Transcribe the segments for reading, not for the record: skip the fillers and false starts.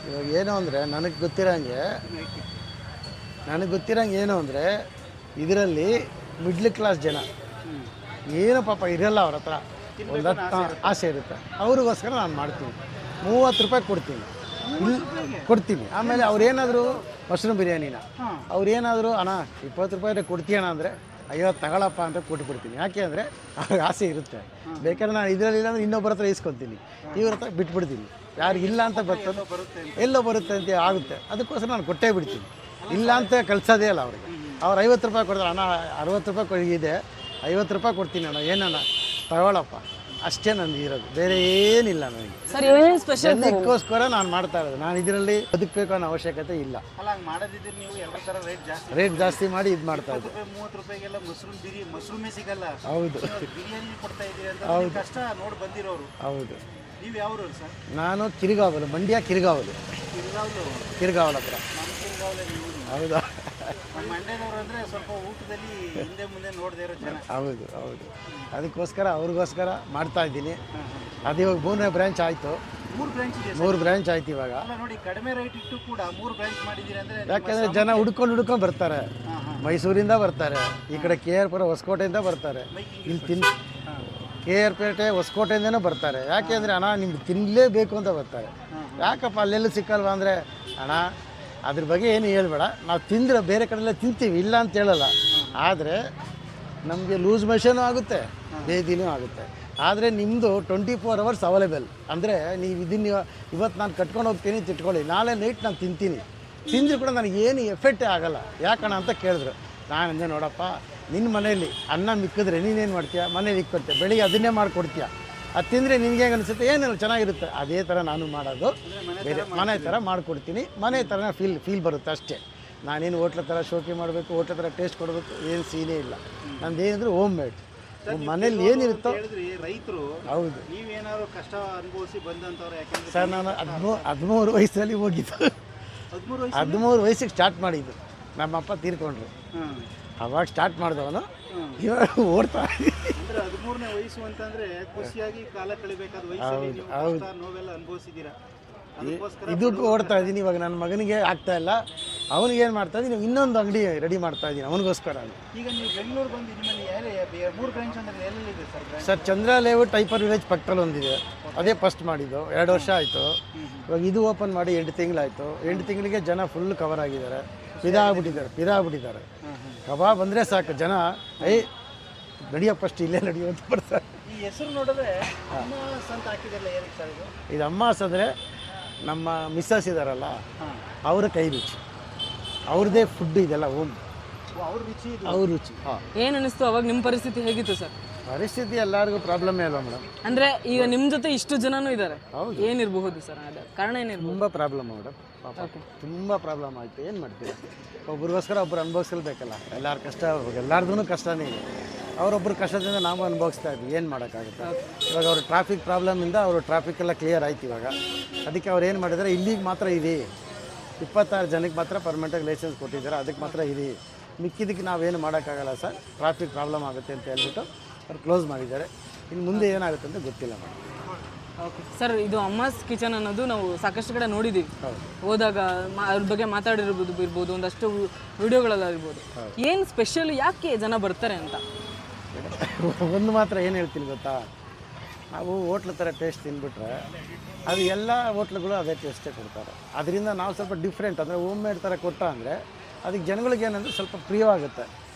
ಇವಾಗ ಏನು ಅಂದರೆ ನನಗೆ ಗೊತ್ತಿರೋಂಗೆ ಏನು ಅಂದರೆ ಇದರಲ್ಲಿ ಮಿಡ್ಲ್ ಕ್ಲಾಸ್ ಜನ ಏನು ಪಾಪ ಇರಲ್ಲ ಅವ್ರ ಹತ್ರ ಒಂದು ಆಸೆ ಇರುತ್ತೆ, ಅವ್ರಿಗೋಸ್ಕರ ನಾನು ಮಾಡ್ತೀನಿ. 30 ರೂಪಾಯಿ ಕೊಡ್ತೀನಿ, ಇಲ್ಲಿ ಕೊಡ್ತೀನಿ. ಆಮೇಲೆ ಅವ್ರೇನಾದರೂ ಮಶ್ರೂಮ್ ಬಿರಿಯಾನಿನ ಅವ್ರೇನಾದರೂ ಅಣ್ಣ 20 ರೂಪಾಯಿ ಕೊಡ್ತೀಯಣ್ಣ ಅಂದರೆ 50 ತಗೊಳಪ್ಪ ಅಂತ ಕೊಟ್ಬಿಡ್ತೀನಿ. ಯಾಕೆ ಅಂದರೆ ಅವ್ರಿಗೆ ಆಸೆ ಇರುತ್ತೆ. ಬೇಕಾದ್ರೆ ನಾನು ಇದರಲ್ಲಿ ಇಲ್ಲ ಅಂದರೆ ಇನ್ನೊಬ್ಬರ ಹತ್ರ ಇಸ್ಕೊತೀನಿ, ಇವ್ರ ಹತ್ರ ಬಿಟ್ಬಿಡ್ತೀನಿ. ಯಾರಿಗಿಲ್ಲ ಅಂತ ಬರ್ತದೆ, ಎಲ್ಲೋ ಬರುತ್ತೆ ಅಂತ ಆಗುತ್ತೆ, ಅದಕ್ಕೋಸ್ಕರ ನಾನು ಕೊಟ್ಟೇ ಬಿಡ್ತೀನಿ. ಇಲ್ಲ ಅಂತ ಕಳ್ಸೋದೇ ಅಲ್ಲ ಅವ್ರಿಗೆ. ಅವ್ರು 50 ರೂಪಾಯಿ ಕೊಡ್ತಾರೆ, ಅಣ್ಣ 60 ರೂಪಾಯಿ ಇದೆ, 50 ರೂಪಾಯಿ ಕೊಡ್ತೀನಿ ಅಣ್ಣ, ಏನಣ್ಣ ತಗೊಳಪ್ಪ, ಅಷ್ಟೇ ನನಗೆ ಇರೋದು, ಬೇರೆ ಏನಿಲ್ಲ ನನಗೆ. ಜನಕ್ಕೋಸ್ಕರ ನಾನು ಮಾಡ್ತಾ ಇರೋದು. ನಾನು ಇದರಲ್ಲಿ ಬದುಕಬೇಕು ಅನ್ನೋ ಅವಶ್ಯಕತೆ ಇಲ್ಲ. ರೇಟ್ ಜಾಸ್ತಿ ಮಾಡಿ ಇದು ಮಾಡ್ತಾ ಇದ್ದೆ. 30 ರೂಪಾಯಿಗೆಲ್ಲ ಮಶ್ರೂಮೇ ಸಿಗಲ್ಲ. ಹೌದು ಬಿರಿಯಾನಿ ಕೊಡ್ತಾ ಇದ್ದೀರಿ ಅಂತ ಕಷ್ಟ ನೋಡಿ ಬಂದಿರೋರು. ಹೌದು. ನೀವು ಯಾವ್ರು ಸರ್? ನಾನು ಕಿರಿಗಾವಲು, ಮಂಡ್ಯ ಕಿರಿಗಾವಲು ಹತ್ರ. ಹೌದಾ? ನಮ್ಮ ಮಂಡ್ಯದವರು ಅಂದರೆ ಸ್ವಲ್ಪ ಊಟದಲ್ಲಿ ಹಿಂದೆ ಮುಂದೆ ನೋಡದೇ ಇರೋ ಜನ. ಹೌದು. ಅದಕ್ಕೋಸ್ಕರ ಅವ್ರಿಗೋಸ್ಕರ ಮಾಡ್ತಾ ಇದ್ದೀನಿ. ಅದು ಇವಾಗ 3ನೇ ಬ್ರಾಂಚ್ ಆಯಿತು. 3 ಬ್ರಾಂಚ್ ಆಯ್ತು ಇವಾಗ. ನೋಡಿ, ಕಡಿಮೆ ರೇಟ್ ಇಟ್ಟು ಕೂಡ 3 ಬ್ರಾಂಚ್ ಮಾಡಿದ್ದೀರಿ ಅಂದರೆ, ಯಾಕೆಂದರೆ ಜನ ಹುಡ್ಕೊಂಡು ಬರ್ತಾರೆ. ಮೈಸೂರಿಂದ ಬರ್ತಾರೆ, ಈ ಕಡೆ KR ಪುರ ಹೊಸಕೋಟೆಯಿಂದ ಬರ್ತಾರೆ, ಇಲ್ಲಿ KR ಪೇಟೆ ಹೊಸಕೋಟೆಯಿಂದನೂ ಬರ್ತಾರೆ. ಯಾಕೆಂದರೆ ಅಣ್ಣ ನಿಮ್ಗೆ ತಿನ್ನಲೇಬೇಕು ಅಂತ ಬರ್ತಾರೆ. ಯಾಕಪ್ಪ ಅಲ್ಲೆಲ್ಲೂ ಸಿಕ್ಕಲ್ವ ಅಂದರೆ, ಅಣ್ಣ ಅದ್ರ ಬಗ್ಗೆ ಏನು ಹೇಳ್ಬೇಡ, ನಾವು ತಿಂದರೆ ಬೇರೆ ಕಡೆಯಲ್ಲೇ ತಿಂತೀವಿ, ಇಲ್ಲ ಅಂತ ಹೇಳಲ್ಲ. ಆದರೆ ನಮಗೆ ಲೂಸ್ ಮೋಷನು ಆಗುತ್ತೆ, ಬೇದಿನೂ ಆಗುತ್ತೆ. ಆದರೆ ನಿಮ್ಮದು 24 hours ಅವೈಲೇಬಲ್. ಅಂದರೆ ನೀವು ಇದನ್ನು ಇವತ್ತು ನಾನು ಕಟ್ಕೊಂಡು ಹೋಗ್ತೀನಿ ತಿಟ್ಕೊಳ್ಳಿ, ನಾಳೆ ನೈಟ್ ನಾನು ತಿಂತೀನಿ, ತಿಂದರೂ ಕೂಡ ನನಗೇನು ಎಫೆಕ್ಟೇ ಆಗೋಲ್ಲ. ಯಾಕಣ್ಣ ಅಂತ ಕೇಳಿದ್ರು. ನಾನು ಅಂದೆ, ನೋಡಪ್ಪ ನಿನ್ನ ಮನೆಯಲ್ಲಿ ಅನ್ನ ಮಿಕ್ಕಿದ್ರೆ ನೀನೇನು ಮಾಡ್ತೀಯ, ಮನೇಲಿ ಇಕ್ಕೊಡ್ತೀಯ, ಬೆಳಿಗ್ಗೆ ಅದನ್ನೇ ಮಾಡಿಕೊಡ್ತೀಯ, ಅದು ತಿಂದರೆ ನಿನಗೆ ಹೇಗೆ ಅನಿಸುತ್ತೆ, ಏನಿಲ್ಲ ಚೆನ್ನಾಗಿರುತ್ತೆ. ಅದೇ ಥರ ನಾನು ಮಾಡೋದು, ಬೇರೆ ಮನೆ ಥರ ಮಾಡಿಕೊಡ್ತೀನಿ. ಮನೆ ಥರ ಫೀಲ್ ಬರುತ್ತೆ ಅಷ್ಟೇ. ನಾನೇನು ಹೋಟ್ಲ ಥರ ಶೋಕಿ ಮಾಡಬೇಕು, ಹೋಟ್ಲ ಥರ ಟೇಸ್ಟ್ ಕೊಡಬೇಕು, ಏನು ಸೀನೇ ಇಲ್ಲ. ನಂದು ಏನಿದ್ರು ಹೋಮ್ ಮೇಡ್, ಮನೇಲಿ ಏನಿರುತ್ತೋ. ರೈತರು ಹೌದು. ನೀವೇನಾದ್ರು ಕಷ್ಟ ಅನುಭವಿಸಿ ಬಂದಂಥವ್ರು? ಯಾಕೆಂದರೆ ಸರ್ ನಾನು 13 ವಯಸ್ಸಲ್ಲಿ ಹೋಗಿದ್ದು. 13 ವಯಸ್ಸಿಗೆ ಸ್ಟಾರ್ಟ್ ಮಾಡಿದ್ದು. ನಮ್ಮಪ್ಪ ತೀರ್ಕೊಂಡ್ರು, ಅವಾಗ ಸ್ಟಾರ್ಟ್ ಮಾಡಿದವನು. ಇವಾಗ ಓಡ್ತಾ ಅಂದರೆ 13ನೇ ವಯಸ್ಸು ಅಂತಂದರೆ ಖುಷಿಯಾಗಿ ಕಾಲ ಕಳಿಬೇಕಾದ ವಯಸ್ಸಲ್ಲಿ ನೋವೆಲ್ಲ ಅನುಭವಿಸಿದ್ದೀರಾ. ಇದಕ್ಕೂ ಓಡ್ತಾ ಇದ್ದೀನಿ. ಇವಾಗ ನನ್ನ ಮಗನಿಗೆ ಆಗ್ತಾ ಇಲ್ಲ, ಅವನಿಗೇನು ಮಾಡ್ತಾ ಇದ್ದೀನಿ, ಇನ್ನೊಂದು ಅಂಗಡಿ ರೆಡಿ ಮಾಡ್ತಾ ಇದ್ದೀನಿ ಅವನಿಗೋಸ್ಕರ. ಈಗ ನೀವು ಬೆಂಗಳೂರು ಬಂದು ನಿಮ್ಮಲ್ಲಿ 3 ಬ್ರಾಂಚ್ ಅಂದರೆ ಎಲ್ಲೆಲ್ಲಿದೆ ಸರ್? ಚಂದ್ರ ಲೇಔಟ್ ಟೈಪರ್ ವಿಲೇಜ್ ಪಕ್ಕದಲ್ಲಿ ಒಂದಿದೆ, ಅದೇ ಫಸ್ಟ್ ಮಾಡಿದ್ದು. 2 ವರ್ಷ ಆಯಿತು. ಇವಾಗ ಇದು ಓಪನ್ ಮಾಡಿ 8 ತಿಂಗಳಾಯಿತು. 8 ತಿಂಗಳಿಗೆ ಜನ ಫುಲ್ ಕವರ್ ಆಗಿದ್ದಾರೆ, ಫಿದಾಗ್ಬಿಟ್ಟಿದ್ದಾರೆ. ಕಬಾಬ್ ಅಂದರೆ ಸಾಕು, ಜನ ನಡಿಯೋ ಫಸ್ಟ್ ಇಲ್ಲೇ ನಡೆಯೋ ಅಂತ ಬರ್ತಾರೆ. ಈ ಹೆಸರು ನೋಡಿದ್ರೆ ಅಮ್ಮಾಸ್ ಅಂತ ಹಾಕಿದೆಲ್ಲ ಏನಕ್ಕೆ ಸರ್ ಇದು ಅಮ್ಮಾಸ್ ಅಂದರೆ ನಮ್ಮ ಮಿಸ್ಸಸ್ ಇದ್ದಾರಲ್ಲ, ಅವರ ಕೈ ರುಚಿ, ಅವ್ರದ್ದೇ ಫುಡ್ ಇದೆಲ್ಲ ಹೋಮ್, ಅವ್ರ ರುಚಿ. ಏನು ಅನಿಸ್ತು ಅವಾಗ? ನಿಮ್ಮ ಪರಿಸ್ಥಿತಿ ಹೇಗಿತ್ತು ಸರ್? ಪರಿಸ್ಥಿತಿ ಎಲ್ಲರಿಗೂ ಪ್ರಾಬ್ಲಮ್ಮೇ ಅಲ್ವಾ ಮೇಡಮ್? ಅಂದರೆ ಈಗ ನಿಮ್ಮ ಜೊತೆ ಇಷ್ಟು ಜನನೂ ಇದ್ದಾರೆ, ಏನಿರಬಹುದು ಸರ್? ಅದ ಕಾರಣ ಏನಿರ್ಬೋದು? ತುಂಬ ಪ್ರಾಬ್ಲಮ್ ಮೇಡಮ್, ತುಂಬ ಪ್ರಾಬ್ಲಮ್ ಆಯಿತು. ಏನು ಮಾಡ್ತೀರಾ, ಒಬ್ರಿಗೋಸ್ಕರ ಒಬ್ರು ಅನುಭವಿಸಲ್ಬೇಕಲ್ಲ. ಎಲ್ಲರ ಕಷ್ಟ, ಎಲ್ಲರದೂ ಕಷ್ಟನೇ ಇದೆ. ಅವರೊಬ್ಬರು ಕಷ್ಟದಿಂದ ನಾವು ಅನುಭವಿಸ್ತಾ ಇದ್ವಿ, ಏನು ಮಾಡೋಕ್ಕಾಗುತ್ತೆ. ಇವಾಗ ಅವ್ರ ಟ್ರಾಫಿಕ್ ಪ್ರಾಬ್ಲಮಿಂದ ಅವರು ಟ್ರಾಫಿಕ್ ಎಲ್ಲ ಕ್ಲಿಯರ್ ಆಯ್ತು ಇವಾಗ. ಅದಕ್ಕೆ ಅವ್ರು ಏನು ಮಾಡಿದ್ದಾರೆ, ಇಲ್ಲಿಗೆ ಮಾತ್ರ ಇರಿ, 26 ಜನಕ್ಕೆ ಮಾತ್ರ ಪರ್ಮನೆಂಟಾಗಿ ಲೈಸೆನ್ಸ್ ಕೊಟ್ಟಿದ್ದಾರೆ, ಅದಕ್ಕೆ ಮಾತ್ರ ಇರಿ, ಮಿಕ್ಕಿದ್ದಕ್ಕೆ ನಾವೇನು ಮಾಡೋಕ್ಕಾಗಲ್ಲ ಸರ್, ಟ್ರಾಫಿಕ್ ಪ್ರಾಬ್ಲಮ್ ಆಗುತ್ತೆ ಅಂತ ಹೇಳ್ಬಿಟ್ಟು ಅವ್ರು ಕ್ಲೋಸ್ ಮಾಡಿದ್ದಾರೆ. ಇನ್ನು ಮುಂದೆ ಏನಾಗುತ್ತೆ ಅಂತ ಗೊತ್ತಿಲ್ಲ ಮೇಡಮ್. ಓಕೆ ಸರ್, ಇದು ಅಮ್ಮಾಸ್ ಕಿಚನ್ ಅನ್ನೋದು ನಾವು ಸಾಕಷ್ಟು ಕಡೆ ನೋಡಿದ್ದೀವಿ, ಹೋದಾಗ ಅದ್ರ ಬಗ್ಗೆ ಮಾತಾಡಿರ್ಬೋದು, ಒಂದಷ್ಟು ವಿಡಿಯೋಗಳೆಲ್ಲ ಇರ್ಬೋದು. ಏನು ಸ್ಪೆಷಲ್, ಯಾಕೆ ಜನ ಬರ್ತಾರೆ ಅಂತ? ಒಂದು ಮಾತ್ರ ಏನು ಹೇಳ್ತೀನಿ ಗೊತ್ತಾ, ನಾವು ಹೋಟ್ಲ ಥರ ಟೇಸ್ಟ್ ತಿಂದ್ಬಿಟ್ರೆ ಅದು ಎಲ್ಲ ಹೋಟ್ಲುಗಳು ಅದೇ ಟೇಸ್ಟೇ ಕೊಡ್ತಾರೆ. ಅದರಿಂದ ನಾವು ಸ್ವಲ್ಪ ಡಿಫ್ರೆಂಟ್, ಅಂದರೆ ಹೋಮ್ ಮೇಡ್ ಥರ ಕೊಟ್ಟ ಅಂದರೆ ಅದಕ್ಕೆ ಜನಗಳಿಗೆ ಏನಂದರೆ ಸ್ವಲ್ಪ ಪ್ರಿಯವಾಗುತ್ತೆ.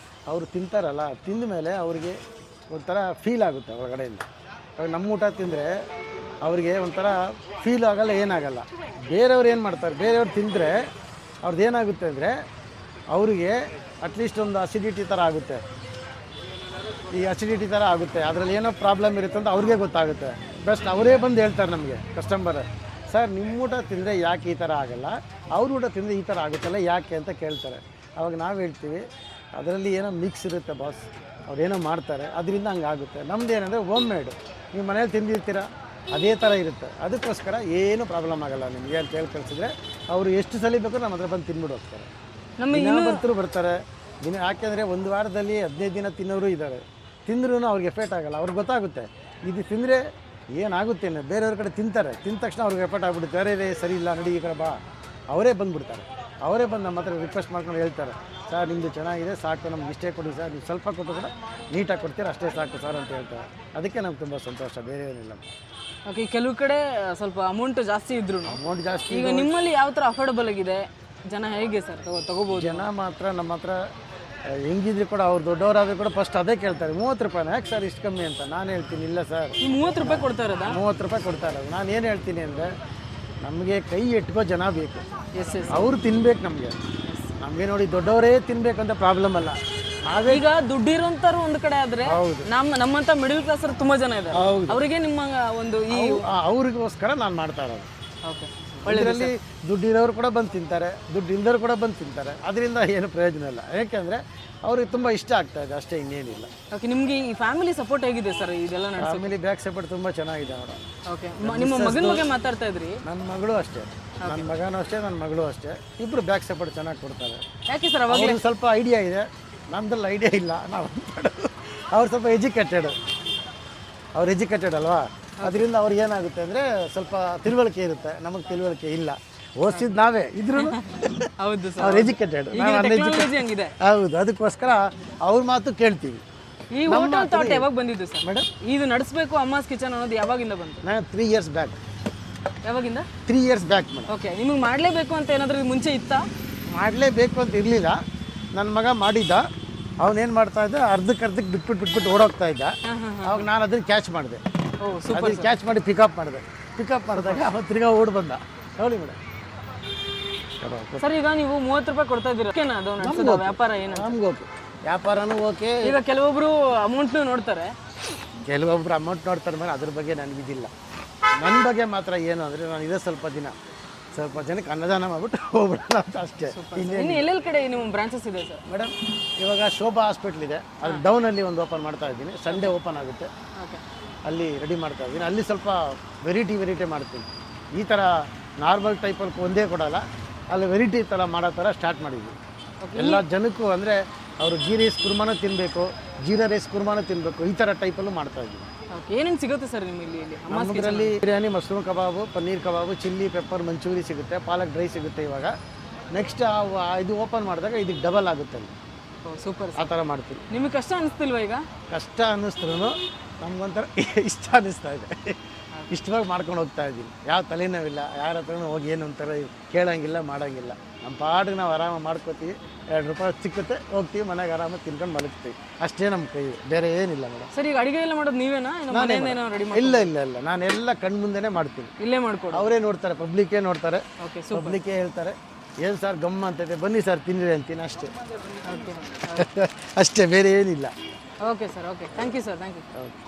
ಅವರು ತಿಂತಾರಲ್ಲ, ತಿಂದ ಮೇಲೆ ಅವರಿಗೆ ಒಂಥರ ಫೀಲ್ ಆಗುತ್ತೆ ಹೊರಗಡೆಯಿಂದ. ಇವಾಗ ನಮ್ಮ ಊಟ ತಿಂದರೆ ಅವ್ರಿಗೆ ಒಂಥರ ಫೀಲ್ ಆಗೋಲ್ಲ, ಏನಾಗಲ್ಲ. ಬೇರೆಯವ್ರು ಏನು ಮಾಡ್ತಾರೆ, ಬೇರೆಯವ್ರು ತಿಂದರೆ ಅವ್ರದ್ದು ಏನಾಗುತ್ತೆ ಅಂದರೆ ಅವರಿಗೆ ಅಟ್ಲೀಸ್ಟ್ ಒಂದು ಅಸಿಡಿಟಿ ಥರ ಆಗುತ್ತೆ. ಈ ಅಸಿಡಿಟಿ ಥರ ಆಗುತ್ತೆ, ಅದರಲ್ಲಿ ಏನೋ ಪ್ರಾಬ್ಲಮ್ ಇರುತ್ತೆ ಅಂತ ಅವ್ರಿಗೆ ಗೊತ್ತಾಗುತ್ತೆ. ಬೆಸ್ಟ್ ಅವರೇ ಬಂದು ಹೇಳ್ತಾರೆ ನಮಗೆ ಕಸ್ಟಮರ್, ಸರ್ ನಿಮ್ಮ ಊಟ ತಿಂದರೆ ಯಾಕೆ ಈ ಥರ ಆಗೋಲ್ಲ, ಅವ್ರ ಊಟ ತಿಂದರೆ ಈ ಥರ ಆಗುತ್ತಲ್ಲ ಯಾಕೆ ಅಂತ ಕೇಳ್ತಾರೆ. ಅವಾಗ ನಾವು ಹೇಳ್ತೀವಿ, ಅದರಲ್ಲಿ ಏನೋ ಮಿಕ್ಸ್ ಇರುತ್ತೆ ಬಾಸ್, ಅವ್ರೇನೋ ಮಾಡ್ತಾರೆ, ಅದರಿಂದ ಹಂಗೆ ಆಗುತ್ತೆ. ನಮ್ದು ಏನಂದರೆ ಹೋಮ್ ಮೇಡು, ನೀವು ಮನೇಲಿ ತಿಂದಿರ್ತೀರ ಅದೇ ಥರ ಇರುತ್ತೆ. ಅದಕ್ಕೋಸ್ಕರ ಏನೂ ಪ್ರಾಬ್ಲಮ್ ಆಗೋಲ್ಲ ನಿಮಗೆ ಅಂತ ಹೇಳಿ ಕಳಿಸಿದ್ರೆ ಅವರು ಎಷ್ಟು ಸಲ ಬೇಕು ನಮ್ಮ ಹತ್ರ ಬಂದು ತಿನ್ಬಿಟ್ಟು ಹೋಗ್ತಾರೆ. ದಿನ ಬರ್ತಾರೆ ದಿನ. ಯಾಕೆಂದರೆ ಒಂದು ವಾರದಲ್ಲಿ 15 ದಿನ ತಿನ್ನೋರು ಇದ್ದಾರೆ, ತಿಂದ್ರೂ ಅವ್ರಿಗೆ ಎಫೆಕ್ಟ್ ಆಗೋಲ್ಲ. ಅವ್ರಿಗೆ ಗೊತ್ತಾಗುತ್ತೆ ಇದು ತಿಂದರೆ ಏನಾಗುತ್ತೇನೆ ಬೇರೆಯವ್ರ ಕಡೆ ತಿಂತಾರೆ, ತಿಂದ ತಕ್ಷಣ ಅವ್ರಿಗೆ ಎಫರ್ಟ್ ಆಗ್ಬಿಡುತ್ತೆ, ಬೇರೆ ರೇ ಸರಿ ಇಲ್ಲ ನಡಿ ಈ ಕಡೆ ಬಾ, ಅವರೇ ಬಂದುಬಿಡ್ತಾರೆ. ಅವರೇ ಬಂದು ನಮ್ಮ ಹತ್ರ ರಿಕ್ವೆಸ್ಟ್ ಮಾಡ್ಕೊಂಡು ಹೇಳ್ತಾರೆ, ಸರ್ ನಿಮ್ಮದು ಚೆನ್ನಾಗಿದೆ ಸಾಕು, ನಮ್ಗೆ ಇಷ್ಟೇ ಕೊಡಿ ಸರ್, ನೀವು ಸ್ವಲ್ಪ ಕೊಟ್ಟು ಕೂಡ ನೀಟಾಗಿ ಕೊಡ್ತೀರ ಅಷ್ಟೇ ಸಾಕು ಸರ್ ಅಂತ ಹೇಳ್ತಾರೆ. ಅದಕ್ಕೆ ನಮ್ಗೆ ತುಂಬ ಸಂತೋಷ, ಬೇರೆ ಏನಿಲ್ಲ. ಓಕೆ, ಕೆಲವು ಕಡೆ ಸ್ವಲ್ಪ ಅಮೌಂಟ್ ಜಾಸ್ತಿ ಇದ್ರು ಅಮೌಂಟ್ ಜಾಸ್ತಿ. ಈಗ ನಿಮ್ಮಲ್ಲಿ ಯಾವ ಥರ ಅಫೋರ್ಡಬಲ್ ಆಗಿದೆ, ಜನ ಹೇಗೆ ಸರ್ ತಗೋಬೋದು? ಜನ ಮಾತ್ರ ನಮ್ಮ ಹತ್ರ ಹೆಂಗಿದ್ರು ಕೂಡ ಅವ್ರು ದೊಡ್ಡವರಾದರೂ ಕೂಡ ಫಸ್ಟ್ ಅದೇ ಕೇಳ್ತಾರೆ, 30 ರೂಪಾಯಿನ ಯಾಕೆ ಸರ್ ಇಷ್ಟು ಕಮ್ಮಿ ಅಂತ. ನಾನು ಹೇಳ್ತೀನಿ ಇಲ್ಲ ಸರ್, ನೀವು 30 ರೂಪಾಯಿ ಕೊಡ್ತಾ ಇರೋದಾ? 30 ರೂಪಾಯಿ ಕೊಡ್ತಾ ಇರೋದು. ನಾನು ಏನು ಹೇಳ್ತೀನಿ ಅಂದರೆ ನಮಗೆ ಕೈ ಎಟ್ಕೋ ಜನ ಬೇಕು, ಎಸ್ ಎಸ್. ಅವ್ರು ತಿನ್ಬೇಕು. ನಮಗೆ ನೋಡಿ ದೊಡ್ಡವರೇ ತಿನ್ಬೇಕಂತ ಪ್ರಾಬ್ಲಮ್ ಅಲ್ಲ. ನಾವೇ ಈಗ ದುಡ್ಡಿರೋಂಥವ್ರು ಒಂದು ಕಡೆ ಆದ್ರೆ ನಮ್ಮಂತ ಮಿಡಲ್ ಕ್ಲಾಸ್ ತುಂಬಾ ಜನ ಇದ್ದಾರೆ, ಅವರಿಗೆ ನಿಮ್ಮ ಒಂದು ಈ ಅವ್ರಿಗೋಸ್ಕರ ನಾನು ಮಾಡ್ತಾ ಇರೋದು. ಓಕೆ, ಇದರಲ್ಲಿ ದುಡ್ಡಿರೋರು ಕೂಡ ಬಂದು ತಿಂತಾರೆ, ದುಡ್ಡು ಇಲ್ದವ್ರು ಕೂಡ ಬಂದು ತಿಂತಾರೆ. ಅದರಿಂದ ಏನು ಪ್ರಯೋಜನ ಇಲ್ಲ, ಯಾಕೆಂದರೆ ಅವ್ರಿಗೆ ತುಂಬ ಇಷ್ಟ ಆಗ್ತಾ ಇದೆ ಅಷ್ಟೇ, ಇನ್ನೇನಿಲ್ಲ. ಓಕೆ, ನಿಮಗೆ ಈ ಫ್ಯಾಮಿಲಿ ಸಪೋರ್ಟ್ ಹೇಗಿದೆ ಸರ್ ಇದೆಲ್ಲ ನಡೆಸೋಕೆ? ಫ್ಯಾಮಿಲಿ ಬ್ಯಾಕ್ ಸಪೋರ್ಟ್ ತುಂಬ ಚೆನ್ನಾಗಿದೆ ಅವರು. ಓಕೆ, ನಿಮ್ಮ ಮಗನ ಬಗ್ಗೆ ಮಾತಾಡ್ತಾ ಇದ್ರಿ. ನನ್ನ ಮಗಳು ಅಷ್ಟೇ, ನನ್ನ ಮಗನೂ ಅಷ್ಟೇ, ನನ್ನ ಮಗಳು ಅಷ್ಟೇ, ಇಬ್ಬರು ಬ್ಯಾಕ್ ಸಪೋರ್ಟ್ ಚೆನ್ನಾಗಿ ಕೊಡ್ತಾರೆ. ಯಾಕೆ ಸರ್ ಅವಾಗ ಅವ್ರಿಗೆ ಸ್ವಲ್ಪ ಐಡಿಯಾ ಇದೆ, ನಮ್ದ್ರಲ್ಲಿ ಐಡಿಯಾ ಇಲ್ಲ. ನಾವು ಅವ್ರು ಸ್ವಲ್ಪ ಎಜುಕೇಟೆಡ್, ಅವ್ರು ಎಜುಕೇಟೆಡ್ ಅಲ್ವಾ, ಅದರಿಂದ ಅವ್ರಿಗೆ ಏನಾಗುತ್ತೆ ಅಂದರೆ ಸ್ವಲ್ಪ ತಿಳುವಳಿಕೆ ಇರುತ್ತೆ, ನಮಗೆ ತಿಳುವಳಿಕೆ ಇಲ್ಲ. ಓದಿಸಿದ್ದು ನಾವೇ ಇದ್ರೂ ಹೌದು ಸರ್, ಅವ್ರು ಎಜುಕೇಟೆಡ್, ನಾವು ಟೆಕ್ನಾಲಜಿ ಹಂಗಿದೆ. ಹೌದು, ಅದಕ್ಕೋಸ್ಕರ ಅವ್ರ ಮಾತು ಕೇಳ್ತೀವಿ. ಈ ಹೋಟೆಲ್ ಥಾಟ್ ಯಾವಾಗ ಬಂದಿದ್ದು ಸರ್? ಮೇಡಮ್, ಇದು ನಡೆಸಬೇಕು ಅಮ್ಮಾಸ್ ಕಿಚನ್ ಅನ್ನೋದು ಯಾವಾಗಿಂದ ಬಂತು? ನಾನು 3 years ಬ್ಯಾಕ್. ಯಾವಾಗಿಂದ? 3 years ಬ್ಯಾಕ್ ಮೇಡಮ್. ಓಕೆ, ನಿಮಗೆ ಮಾಡಲೇಬೇಕು ಅಂತ ಏನಾದರೂ ಮುಂಚೆ ಇತ್ತಾ? ಮಾಡಲೇಬೇಕು ಅಂತ ಇರಲಿಲ್ಲ. ನನ್ನ ಮಗ ಮಾಡಿದ್ದ, ಅವನೇನು ಮಾಡ್ತಾ ಇದ್ದ, ಅರ್ಧಕ್ಕೆ ಬಿಟ್ಬಿಟ್ಟು ಓಡೋಗ್ತಾ ಇದ್ದ. ಅವಾಗ ನಾನು ಅದನ್ನು ಕ್ಯಾಚ್ ಮಾಡಿದೆ, ಅದನ್ನು ಕ್ಯಾಚ್ ಮಾಡಿ ಪಿಕಪ್ ಮಾಡಿದಾಗ ಅವತ್ತು ತಿರ್ಗಾ ಓಡ್ ಬಂದ. ನೋಡಿ ಮೇಡಮ್. ಸರ್, ಈಗ ನೀವು 30 ರೂಪಾಯಿ ಕೊಡ್ತಾ ಇದ್ದೀರಾ, ಓಕೆನಾ? ಅದು ನಡೆಸೋದು ವ್ಯಾಪಾರ ಏನು? ನಮ್ಗೆ ಓಕೆ, ವ್ಯಾಪಾರನೂ ಓಕೆ. ಈಗ ಕೆಲವೊಬ್ರು ಅಮೌಂಟ್ನು ನೋಡ್ತಾರೆ, ಕೆಲವೊಬ್ರು ಅಮೌಂಟ್ ನೋಡ್ತಾರೆ ಮೇಲೆ, ಅದ್ರ ಬಗ್ಗೆ ನನಗಿದಿಲ್ಲ. ನನ್ನ ಬಗ್ಗೆ ಮಾತ್ರ ಏನು ಅಂದರೆ, ನಾನು ಇದೇ ಸ್ವಲ್ಪ ಜನಕ್ಕೆ ಅನ್ನದಾನ ಮಾಡ್ಬಿಟ್ಟು ಹೋಗ್ಬಿಡೋಣ ಅಂತ ಅಷ್ಟೇ. ಇನ್ನು ಎಲ್ಲೆಲ್ಲಿ ಕಡೆ ನಿಮ್ಮ ಬ್ರಾಂಚಸ್ ಇದೆ ಸರ್? ಮೇಡಮ್, ಇವಾಗ ಶೋಭಾ ಹಾಸ್ಪಿಟ್ಲ್ ಇದೆ, ಅದು ಡೌನಲ್ಲಿ ಒಂದು ಓಪನ್ ಮಾಡ್ತಾ ಇದ್ದೀನಿ. ಸಂಡೇ ಓಪನ್ ಆಗುತ್ತೆ, ಓಕೆ, ಅಲ್ಲಿ ರೆಡಿ ಮಾಡ್ತಾ ಇದ್ದೀನಿ. ಅಲ್ಲಿ ಸ್ವಲ್ಪ ವೆರೈಟಿ ಮಾಡ್ತೀನಿ. ಈ ಥರ ನಾರ್ಮಲ್ ಟೈಪಲ್ಲಿ ಒಂದೇ ಕೊಡೋಲ್ಲ, ಅಲ್ಲಿ ವೆರೈಟಿ ಥರ ಮಾಡೋ ಥರ ಸ್ಟಾರ್ಟ್ ಮಾಡಿದ್ವಿ. ಎಲ್ಲ ಜನಕ್ಕೂ ಅಂದರೆ ಅವರು ಗೀ ರೈಸ್ ಕುರ್ಮಾನೂ ತಿನ್ನಬೇಕು, ಜೀರಾ ರೈಸ್ ಕುರ್ಮಾನೂ ತಿನ್ನಬೇಕು, ಈ ಥರ ಟೈಪಲ್ಲೂ ಮಾಡ್ತಾ ಇದ್ದೀವಿ. ಓಕೆ, ಏನೇನು ಸಿಗುತ್ತೆ ಸರ್ ನಿಮ್ಮ ಇಲ್ಲಿ? ನಮ್ಮದ್ರಲ್ಲಿ ಬಿರಿಯಾನಿ, ಮಶ್ರೂಮ್ ಕಬಾಬು, ಪನ್ನೀರ್ ಕಬಾಬು, ಚಿಲ್ಲಿ ಪೆಪ್ಪರ್ ಮಂಚೂರಿ ಸಿಗುತ್ತೆ, ಪಾಲಕ್ ಡ್ರೈ ಸಿಗುತ್ತೆ. ಇವಾಗ ನೆಕ್ಸ್ಟ್ ಇದು ಓಪನ್ ಮಾಡಿದಾಗ ಇದಕ್ಕೆ ಡಬಲ್ ಆಗುತ್ತೆ ಅಲ್ಲಿ. ಸೂಪರ್, ಆ ಥರ ಮಾಡ್ತೀವಿ. ನಿಮಗೆ ಕಷ್ಟ ಅನಿಸ್ತಿಲ್ವಾ? ಈಗ ಕಷ್ಟ ಅನ್ನಿಸ್ತ್ರೂ ನಮ್ಗೊಂಥರ ಇಷ್ಟ ಅನ್ನಿಸ್ತಾ ಇದೆ. ಇಷ್ಟವಾಗಿ ಮಾಡ್ಕೊಂಡು ಹೋಗ್ತಾ ಇದ್ದೀವಿ, ಯಾವ ತಲೆನೋವಿಲ್ಲ, ಯಾರ ಹತ್ರನೂ ಹೋಗಿ ಏನು ಒಂಥರ ಕೇಳೋಂಗಿಲ್ಲ, ಮಾಡೋಂಗಿಲ್ಲ. ನಮ್ಮ ಪಾಡಿಗೆ ನಾವು ಆರಾಮಾಗಿ ಮಾಡ್ಕೋತೀವಿ, 2 ರೂಪಾಯಿ ಸಿಕ್ಕುತ್ತೆ, ಹೋಗ್ತೀವಿ ಮನೆಗೆ ಆರಾಮಾಗಿ ತಿನ್ಕೊಂಡು ಮಲಗ್ತೀವಿ, ಅಷ್ಟೇ ನಮ್ಮ ಕೈ, ಬೇರೆ ಏನಿಲ್ಲ ಮೇಡಮ್. ಸರ್, ಈಗ ಅಡುಗೆ ಎಲ್ಲ ಮಾಡೋದು ನೀವೇನಾ? ರೆಡಿ? ಇಲ್ಲ, ನಾನೆಲ್ಲ ಕಣ್ಮುಂದೆನೇ ಮಾಡ್ತೀನಿ, ಇಲ್ಲೇ ಮಾಡ್ಕೊಡು. ಅವರೇ ನೋಡ್ತಾರೆ, ಪಬ್ಲಿಕ್ಕೇ ನೋಡ್ತಾರೆ, ಓಕೆ, ಪಬ್ಲಿಕ್ಕೇ ಹೇಳ್ತಾರೆ, ಏನು ಸರ್ ಗಮ್ಮ ಅಂತೈತೆ, ಬನ್ನಿ ಸರ್ ತಿನ್ನಿರಿ ಅಂತೀನಿ ಅಷ್ಟೇ. ಓಕೆ ಅಷ್ಟೇ, ಬೇರೆ ಏನಿಲ್ಲ. Okay sir, okay, thank you sir, thank you. Okay.